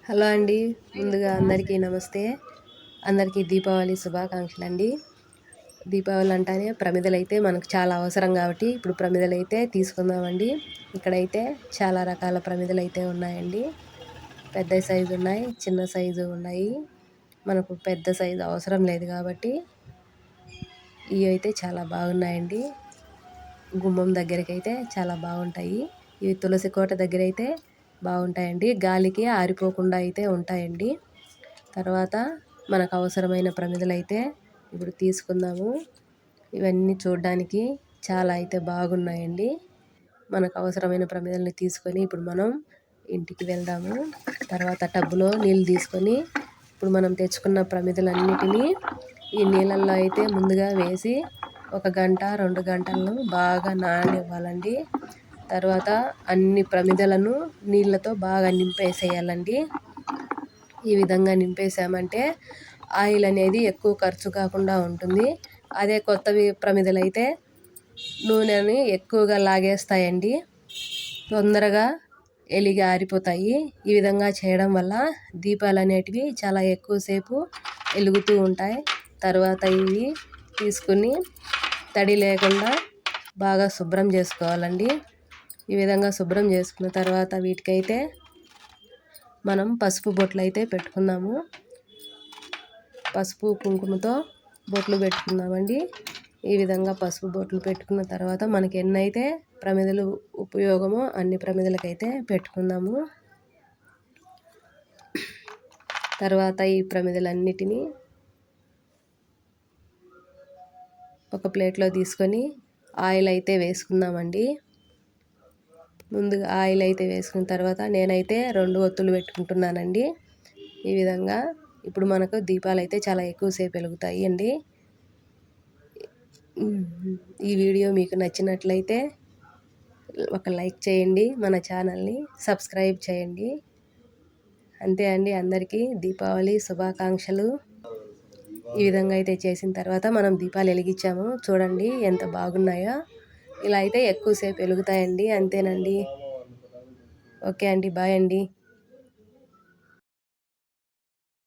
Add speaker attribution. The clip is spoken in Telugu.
Speaker 1: హలో అండి. ముందుగా అందరికీ నమస్తే. అందరికీ దీపావళి శుభాకాంక్షలు అండి. దీపావళి అంటానే ప్రమిదలైతే మనకు చాలా అవసరం కాబట్టి ఇప్పుడు ప్రమిదలైతే తీసుకుందామండి. ఇక్కడైతే చాలా రకాల ప్రమిదలైతే ఉన్నాయండి. పెద్ద సైజు ఉన్నాయి, చిన్న సైజు ఉన్నాయి. మనకు పెద్ద సైజు అవసరం లేదు కాబట్టి ఇవి అయితే చాలా బాగున్నాయండి. గుమ్మం దగ్గరకైతే చాలా బాగుంటాయి. ఇవి తులసి కోట దగ్గర అయితే బాగుంటాయండి. గాలికి ఆరిపోకుండా అయితే ఉంటాయండి. తర్వాత మనకు అవసరమైన ప్రమిదలు అయితే ఇప్పుడు తీసుకుందాము. ఇవన్నీ చూడడానికి చాలా అయితే బాగున్నాయండి. మనకు అవసరమైన ప్రమిదల్ని తీసుకొని ఇప్పుడు మనం ఇంటికి వెళ్దాము. తర్వాత టబ్బులో నీళ్ళు తీసుకొని ఇప్పుడు మనం తెచ్చుకున్న ప్రమిదలన్నిటినీ ఈ నీళ్ళల్లో అయితే ముందుగా వేసి 1 గంట 2 గంటలను బాగా నాననివ్వాలండి. తర్వాత అన్ని ప్రమిదలను నీళ్ళతో బాగా నింపేసేయాలండి. ఈ విధంగా నింపేసామంటే ఆయిల్ అనేది ఎక్కువ ఖర్చు కాకుండా ఉంటుంది. అదే కొత్తవి ప్రమిదలైతే నూనెని ఎక్కువగా లాగేస్తాయండి. తొందరగా ఎలిగి ఆరిపోతాయి. ఈ విధంగా చేయడం వల్ల దీపాలు అనేటివి చాలా ఎక్కువసేపు వెలుగుతూ ఉంటాయి. తర్వాత ఇవి తీసుకుని తడి లేకుండా బాగా శుభ్రం చేసుకోవాలండి. ఈ విధంగా శుభ్రం చేసుకున్న తర్వాత వీటికైతే మనం పసుపు బొట్లు అయితే పెట్టుకుందాము. పసుపు కుంకుమతో బొట్లు పెట్టుకుందామండి. ఈ విధంగా పసుపు బొట్లు పెట్టుకున్న తర్వాత మనకి ఎన్నైతే ప్రమిదలు ఉపయోగమో అన్ని ప్రమిదలకైతే పెట్టుకుందాము. తర్వాత ఈ ప్రమిదలన్నిటినీ ఒక ప్లేట్లో తీసుకొని ఆయిల్ అయితే వేసుకుందామండి. ముందుగా ఆయిల్ అయితే వేసుకున్న తర్వాత నేనైతే 2 ఒత్తులు పెట్టుకుంటున్నానండి. ఈ విధంగా ఇప్పుడు మనకు దీపాలు అయితే చాలా ఎక్కువసేపు వెలుగుతాయి అండి. ఈ వీడియో మీకు నచ్చినట్లయితే ఒక లైక్ చేయండి, మన ఛానల్ని సబ్స్క్రైబ్ చేయండి. అంతే అండి. అందరికీ దీపావళి శుభాకాంక్షలు. ఈ విధంగా అయితే చేసిన తర్వాత మనం దీపాలు వెలిగించాము. చూడండి ఎంత బాగున్నాయో. ఇలా అయితే ఎక్కువసేపు వెలుగుతాయండి. అంతేనండి. ఓకే అండి. బాయ్ అండి.